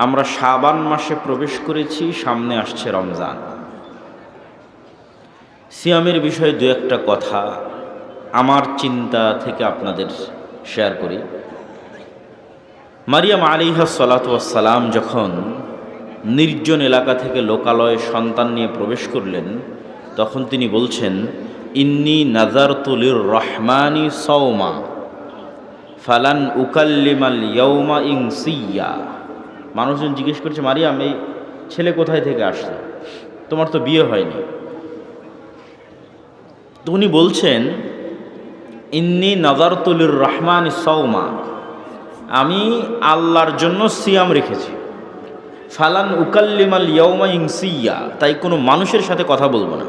আমরা শাবান মাসে প্রবেশ করেছি, সামনে আসছে রমজান। সিয়ামের বিষয়ে দু একটা কথা আমার চিন্তা থেকে আপনাদের শেয়ার করি। মারিয়াম আলাইহিস সালাতু ওয়াস সালাম যখন নির্জন এলাকা থেকে লোকালয়ে সন্তান নিয়ে প্রবেশ করলেন, তখন তিনি বলছেন, ইন্নী নাযারতু লির রহমানি সাওমা ফালান উকাল্লিমাল ইয়াউমা ইনসিয়্যা। মানুষজন জিজ্ঞেস করছে, মারিয়াম, এই ছেলে কোথায় থেকে আসলো? তোমার তো বিয়ে হয়নি। তো উনি বলছেন, ইন্নী নাযারতু লির রহমানি সাওমা, আমি আল্লাহর জন্য সিয়াম রেখেছি। ফালান উকাল্লিমাল ইয়াউমা ইনসিয়্যা, তাই কোনো মানুষের সাথে কথা বলবো না।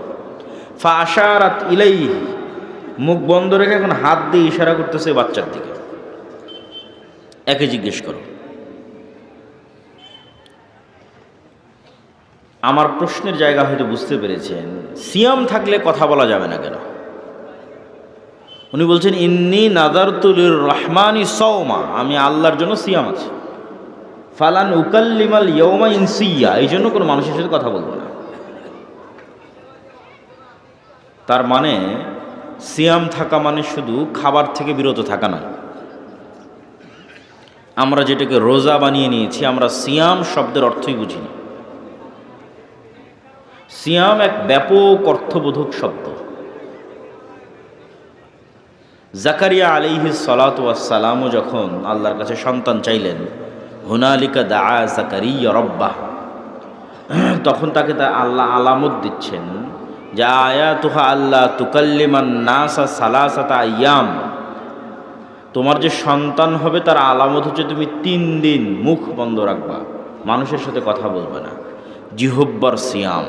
ফা আশারাত ইলাইহি, মুখ বন্ধ রেখে এখন হাত দিয়ে ইশারা করতেছে বাচ্চার দিকে। একে জিজ্ঞেস করো। আমার প্রশ্নের জায়গা হয়তো বুঝতে পেরেছেন, সিয়াম থাকলে কথা বলা যাবে না কেন? উনি বলছেন, ইন্নী নাযারতু লির রহমানি সাওমা, আমি আল্লাহর জন্য সিয়াম আছে। ফালান উকাল্লিমাল ইয়াউমা ইনসিয়্যা, এই জন্য কোনো মানুষের সাথে কথা বলবো না। তার মানে সিয়াম থাকা মানে শুধু খাবার থেকে বিরত থাকা নয়। আমরা যেটাকে রোজা বানিয়ে নিয়েছি, আমরা সিয়াম শব্দের অর্থই বুঝি না। সিয়াম এক ব্যাপক অর্থবোধক শব্দ। জাকারিয়া আলাইহিস সালাতু ওয়াস সালামও যখন আল্লাহর কাছে সন্তান চাইলেন, হুনালিকা দাআ জাকারিয়া রাব্বাহ, তখন তাকে তা আল্লাহ আলামত দিচ্ছেন যে আয়াতুহা আল্লাহ তুকাল্লিমান নাসা সালাসাতা আইয়াম, তোমার যে সন্তান হবে তার আলামত হচ্ছে তুমি 3 দিন মুখ বন্ধ রাখবা, মানুষের সাথে কথা বলবে না। জিহব্বার সিয়াম।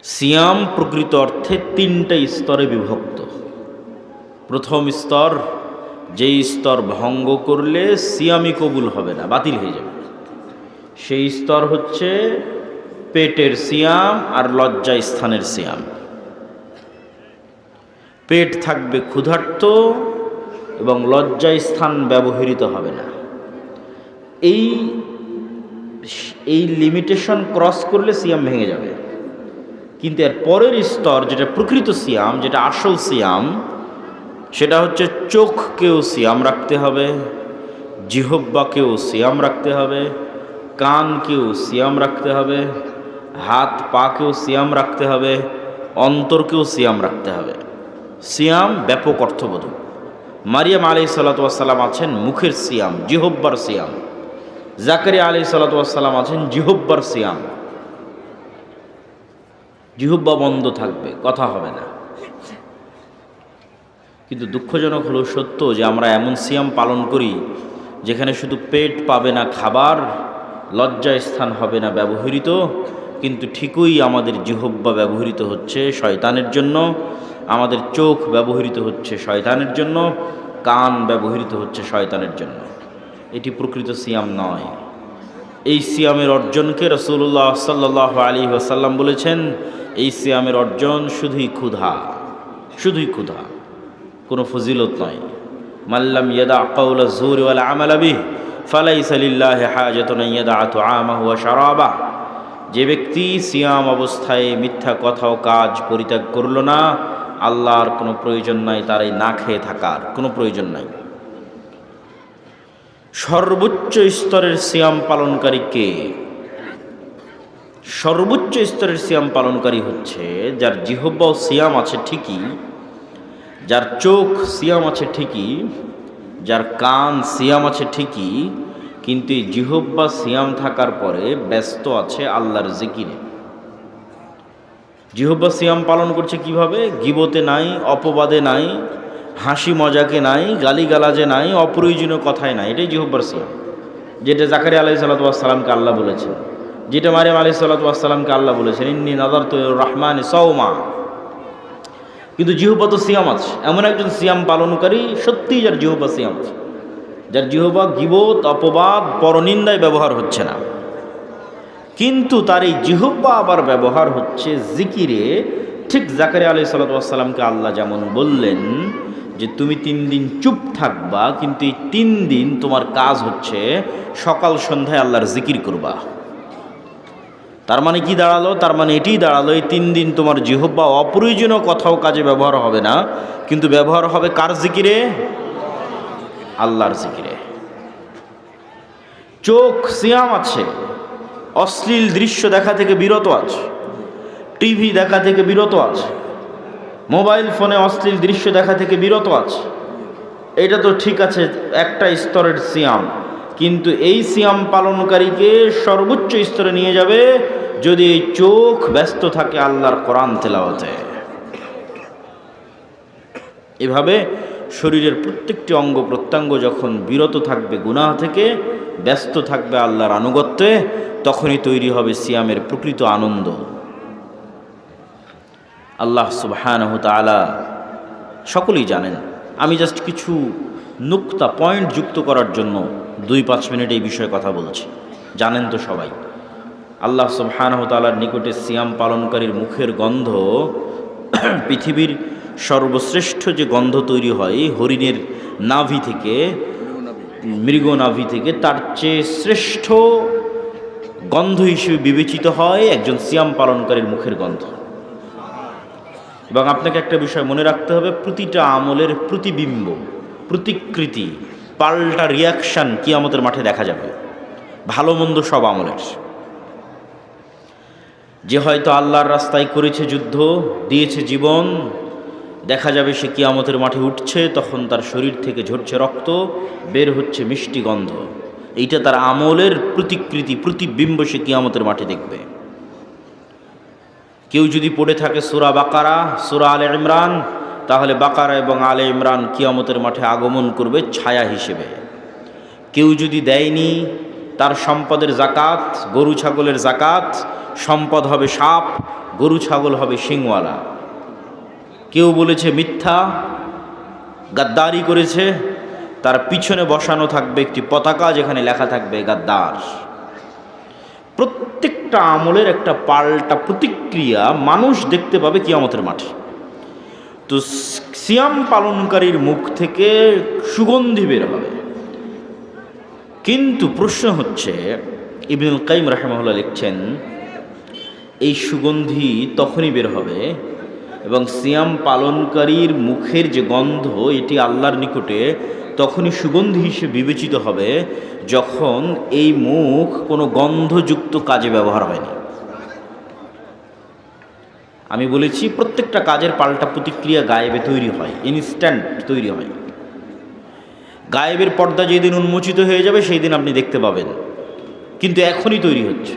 সিয়াম প্রকৃত অর্থে 3টা স্তরে বিভক্ত। প্রথম স্তর, যেই স্তর ভঙ্গ করলে সিয়ামই কবুল হবে না, বাতিল হয়ে যাবে, সেই স্তর হচ্ছে পেটের সিয়াম আর লজ্জা স্থানের সিয়াম। পেট থাকবে ক্ষুধার্ত এবং লজ্জা স্থান ব্যবহৃত হবে না। এই লিমিটেশন ক্রস করলে সিয়াম ভেঙে যাবে। কিন্তু এর পরের স্তর, যেটা প্রকৃত সিয়াম, যেটা আসল সিয়াম, সেটা হচ্ছে চোখকেও সিয়াম রাখতে হবে, জিহব্বাকেও সিয়াম রাখতে হবে, কানকেও সিয়াম রাখতে হবে, হাত পাকেও সিয়াম রাখতে হবে, অন্তরকেও সিয়াম রাখতে হবে। সিয়াম ব্যাপক অর্থবোধক। মারিয়াম আলাইহিস সালাতু ওয়াস সালাম আছেন মুখের সিয়াম, জিহব্বার সিয়াম। জাকারিয়া আলাইহিস সালাতু ওয়াস সালাম আছেন জিহব্বার সিয়াম। জিহব্বা বন্ধ থাকবে, কথা হবে না। কিন্তু দুঃখজনক হলো সত্য যে আমরা এমন সিয়াম পালন করি যেখানে শুধু পেট পাবে না খাবার, লজ্জা স্থান হবে না ব্যবহৃত, কিন্তু ঠিকই আমাদের জিহব্বা ব্যবহৃত হচ্ছে শয়তানের জন্য, আমাদের চোখ ব্যবহৃত হচ্ছে শয়তানের জন্য, কান ব্যবহৃত হচ্ছে শয়তানের জন্য। এটি প্রকৃত সিয়াম নয়। এই সিয়ামের অর্জনকে রাসূলুল্লাহ সাল্লাল্লাহু আলাইহি ওয়াসাল্লাম বলেছেন, এই সিয়ামের অর্জন শুধুই ক্ষুধা, শুধুই ক্ষুধা, কোনো ফজিলত নয়। মাল্লাম ইয়াদা কাওলা যুরি ওয়াল আমালা বিহি ফালাইসা লিল্লাহি হাজাতুন ইয়াদা তুআমাহু ওয়া শারাবাহু, যে ব্যক্তি সিয়াম অবস্থায় মিথ্যা কথা ও কাজ পরিত্যাগ করল না, আল্লাহর কোনো প্রয়োজন নাই তার এই না খেয়ে থাকার, কোনো প্রয়োজন নাই। সর্বোচ্চ স্তরের সিয়াম পালনকারী কে? সর্বোচ্চ স্তরের সিয়াম পালনকারী হচ্ছে যার জিহব্বা ও সিয়াম আছে ঠিকই, যার চোখ সিয়াম আছে ঠিকই, যার কান সিয়াম আছে ঠিকই, কিন্তু এই জিহব্বা সিয়াম থাকার পরে ব্যস্ত আছে আল্লাহর জিকিরে। জিহব্বা সিয়াম পালন করছে কিভাবে? গীবতে নাই, অপবাদে নাই, হাসি মজাকে নাই, গালিগালাজে নাই, অপ্রয়োজনীয় কথায় নাই। এটাই জিহব্বার সিয়াম, যেটা জাকারিয়া আলাইহিস সালাতু ওয়াস সালামকে আল্লাহ বলেছেন, যেটা মারিয়াম আলাইহিস সালাতু ওয়াস সালামকে আল্লাহ বলেছেন, ইন্নী নাযারতু লির রহমানি সাওমা। কিন্তু জিহব্বা তো সিয়াম আছে। এমন একজন সিয়াম পালনকারী সত্যিই যার জিহব্বা সিয়াম আছে, যার জিহব্বা গীবত, অপবাদ, পরনিন্দায় ব্যবহার হচ্ছে না, কিন্তু তার এই জিহব্বা আবার ব্যবহার হচ্ছে জিকিরে। ঠিক জাকারিয়া আলাইহিস সালাতু ওয়াস সালামকে আল্লাহ যেমন বললেন যে তুমি 3 দিন চুপ থাকবা, কিন্তু এই 3 দিন তোমার কাজ হচ্ছে সকাল সন্ধ্যায় আল্লাহর জিকির করবা। তার মানে কি দাঁড়ালো? তার মানে এটাই দাঁড়ালো এই 3 দিন তোমার জিহ্বা অপ্রয়োজনীয় কথাও কাজে ব্যবহার হবে না, কিন্তু ব্যবহার হবে কার জিকিরে? আল্লাহর জিকিরে। চোখ সিয়াম আছে, অশ্লীল দৃশ্য দেখা থেকে বিরত আছে, টিভি দেখা থেকে বিরত আছে, মোবাইল ফোনে অশ্লীল দৃশ্য দেখা থেকে বিরত আছে। এটা তো ঠিক আছে, একটা স্তরের সিয়াম, কিন্তু এই সিয়াম পালনকারীকে সর্বোচ্চ স্তরে নিয়ে যাবে যদি এই চোখ ব্যস্ত থাকে আল্লাহর কোরআন তেলাওয়াতে। এভাবে শরীরের প্রত্যেকটি অঙ্গ প্রত্যঙ্গ যখন বিরত থাকবে গুনাহ থেকে, ব্যস্ত থাকবে আল্লাহর আনুগত্যে, তখনই তৈরি হবে সিয়ামের প্রকৃত আনন্দ। আল্লাহ সুবহানাহু তাআলা সকলেই জানেন। আমি জাস্ট কিছু নুক্তা পয়েন্ট যুক্ত করার জন্য 2-5 মিনিট এই বিষয়ে কথা বলছি। জানেন তো সবাই, আল্লাহ সুবহানাহু তাআলার নিকটে সিয়াম পালনকারীর মুখের গন্ধ পৃথিবীর সর্বশ্রেষ্ঠ যে গন্ধ তৈরি হয় হরিণের নাভি থেকে, মৃগ নাভি থেকে, তার চেয়ে শ্রেষ্ঠ গন্ধ হিসেবে বিবেচিত হয় একজন সিয়াম পালনকারীর মুখের গন্ধ। এবং আপনাকে একটা বিষয় মনে রাখতে হবে, প্রতিটা আমলের প্রতিবিম্ব, প্রতিকৃতি, পাল্টা রিয়াকশান কিয়ামতের মাঠে দেখা যাবে। ভালো মন্দ সব আমলের। যে হয়তো আল্লাহর রাস্তায় করেছে যুদ্ধ, দিয়েছে জীবন, দেখা যাবে সে কিয়ামতের মাঠে উঠছে, তখন তার শরীর থেকে ঝরছে রক্ত, বের হচ্ছে মিষ্টি গন্ধ। এইটা তার আমলের প্রতিকৃতি, প্রতিবিম্ব সে কিয়ামতের মাঠে দেখবে। কেউ যদি পড়ে থাকে সূরা বাকারা, সূরা আলে ইমরান, তাহলে বাকারা এবং আলে ইমরান কিয়ামতের মাঠে আগমন করবে ছায়া হিসেবে। কেউ যদি দেয়নি তার সম্পদের জাকাত, গরু ছাগলের জাকাত, সম্পদ হবে সাপ, গরু ছাগল হবে শিংওয়ালা। কেউ বলেছে মিথ্যা, গাদ্দারি করেছে, তার পিছনে বসানো থাকবে একটি পতাকা যেখানে লেখা থাকবে গাদ্দার। প্রত্যেকটা আমলের একটা পাল্টা প্রতিক্রিয়া মানুষ দেখতে পাবে কিয়ামতের মাঠে। তো সিয়াম পালনকারীর মুখ থেকে সুগন্ধি বের হবে। কিন্তু প্রশ্ন হচ্ছে, ইবনুল কাইয়িম রাহিমাহুল্লাহ লিখছেন, এই সুগন্ধি তখনই বের হবে এবং সিয়াম পালনকারীর মুখের যে গন্ধ, এটি আল্লাহর নিকটে তখনই সুগন্ধি হিসেবে বিবেচিত হবে যখন এই মুখ কোনো গন্ধযুক্ত কাজে ব্যবহার হয়নি। আমি বলেছি প্রত্যেকটা কাজের পাল্টা প্রতিক্রিয়া গায়েবে তৈরি হয়, ইনস্ট্যান্ট তৈরি হয়। গায়েবের পর্দা যেদিন উন্মোচিত হয়ে যাবে সেই দিন আপনি দেখতে পাবেন, কিন্তু এখনই তৈরি হচ্ছে।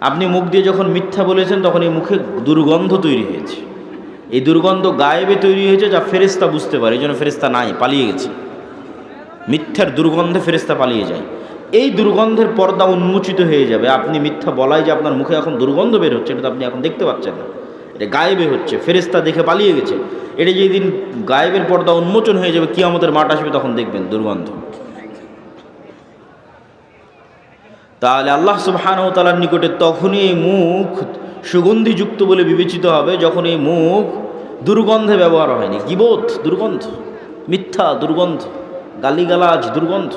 আপনি মুখ দিয়ে যখন মিথ্যা বলেছেন তখন এই মুখে দুর্গন্ধ তৈরি হয়েছে। এই দুর্গন্ধ গায়েবে তৈরি হয়েছে, যা ফেরেশতা বুঝতে পারে, এই জন্য ফেরেশতা নাই, পালিয়ে গেছে। মিথ্যার দুর্গন্ধে ফেরেশতা পালিয়ে যায়। এই দুর্গন্ধের পর্দা উন্মোচিত হয়ে যাবে। আপনি মিথ্যা বলাই যে আপনার মুখে এখন দুর্গন্ধ বের হচ্ছে, এটা তো আপনি এখন দেখতে পাচ্ছেন না, এটা গায়েবে হচ্ছে, ফেরেশতা দেখে পালিয়ে গেছে। এটা যেদিন গায়েবের পর্দা উন্মোচন হয়ে যাবে, কিয়ামতের মাঠ আসবে, তখন দেখবেন দুর্গন্ধ। তাহলে আল্লাহ সুবহানাহু ওয়া তাআলার নিকটে তখনই এই মুখ সুগন্ধিযুক্ত বলে বিবেচিত হবে যখন এই মুখ দুর্গন্ধে ব্যবহার হয়নি। গীবত দুর্গন্ধ, মিথ্যা দুর্গন্ধ, গালিগালাজ দুর্গন্ধ,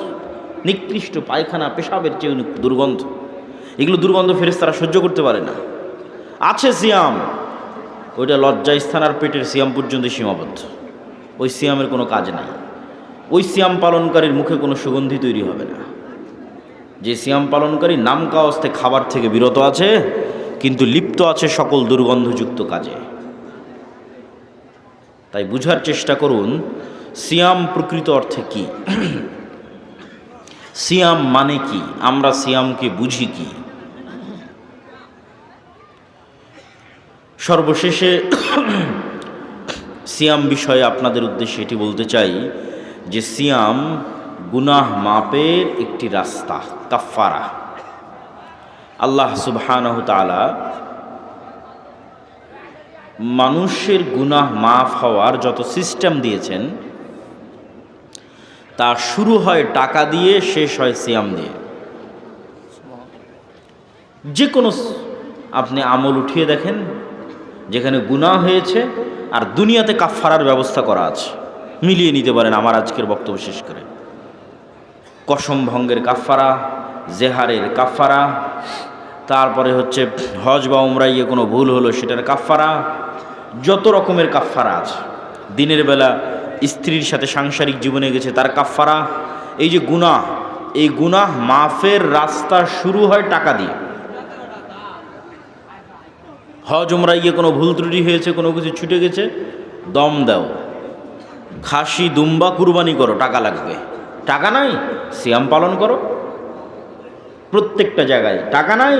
নিকৃষ্ট পায়খানা পেশাবের চেয়ে দুর্গন্ধ। এগুলো দুর্গন্ধ ফেরেশতারা সহ্য করতে পারে না। আছে সিয়াম, ওইটা লজ্জাস্থান আর পেটের সিয়াম পর্যন্ত সীমাবদ্ধ। ওই সিয়ামের কোনো কাজ নাই। ওই সিয়াম পালনকারীর মুখে কোনো সুগন্ধি তৈরি হবে না। যে সিয়াম পালনকারী নাম কাওয়াস্তে খাবার থেকে বিরত আছে, কিন্তু লিপ্ত আছে সকল দুর্গন্ধযুক্ত কাজে। তাই বুঝার চেষ্টা করুন সিয়াম প্রকৃত অর্থে কি, সিয়াম মানে কি, আমরা সিয়ামকে বুঝি কি। সর্বশেষে সিয়াম বিষয়ে আপনাদের উদ্দেশ্যে এটি বলতে চাই যে সিয়াম গুনাহ মাপের একটি রাস্তা, কাফফারা। আল্লাহ সুবহানাহু তাআলা মানুষের গুনাহ মাফ হওয়ার যত সিস্টেম দিয়েছেন, তা শুরু হয় টাকা দিয়ে, শেষ হয় সিয়াম দিয়ে। যে কোনো আপনি আমল উঠিয়ে দেখেন যেখানে গুনাহ হয়েছে আর দুনিয়াতে কাফফারার ব্যবস্থা করা আছে। মিলিয়ে নিতে পারেন আমার আজকের বক্তব্য শেষ করে। কসম ভঙ্গের কাফারা, জেহারের কাফারা, তারপরে হচ্ছে হজ বা উমরাইয়ে কোনো ভুল হলো সেটার কাফারা, যত রকমের কাফারা আছে। দিনের বেলা স্ত্রীর সাথে সাংসারিক জীবনে গেছে তার কাফারা। এই যে গুনাহ, এই গুনাহ মাফের রাস্তা শুরু হয় টাকা দিয়ে। হজ উমরাইয়ে কোনো ভুল ত্রুটি হয়েছে, কোনো কিছু ছুটে গেছে, দম দাও, খাসি দুম্বা কুরবানি করো, টাকা লাগবে। টাকা নাই, সিয়াম পালন করো। প্রত্যেকটা জায়গায় টাকা নাই,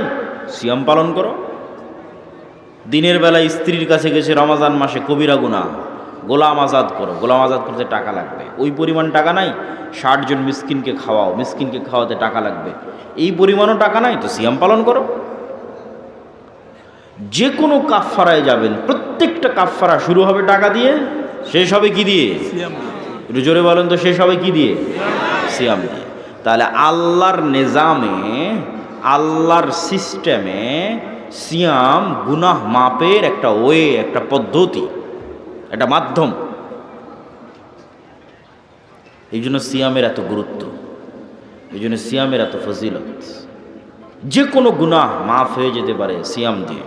সিয়াম পালন করো। দিনের বেলা স্ত্রীর কাছে গেছে রমাজান মাসে, কবিরা গুনাহ, গোলাম আজাদ করো। গোলাম আজাদ করতে টাকা লাগবে। ওই পরিমাণ টাকা নাই, 60 জন মিসকিনকে খাওয়াও, মিসকিনকে খাওয়াতে টাকা লাগবে। এই পরিমাণও টাকা নাই, তো সিয়াম পালন করো। যে কোনো কাফফারায় যাবেন, প্রত্যেকটা কাফফারা শুরু হবে টাকা দিয়ে, শেষ হবে কি দিয়ে? একটু জোরে বলেন তো, শেষ হবে কি দিয়ে? সিয়াম দিয়ে। তাহলে আল্লাহর নিজামে, আল্লাহর সিস্টেমে সিয়াম গুনাহ মাপের একটা ওয়ে, একটা পদ্ধতি, একটা মাধ্যম। এই জন্য সিয়ামের এত গুরুত্ব, এই জন্য সিয়ামের এত ফজিলত। যে কোনো গুনাহ মাফ হয়ে যেতে পারে সিয়াম দিয়ে।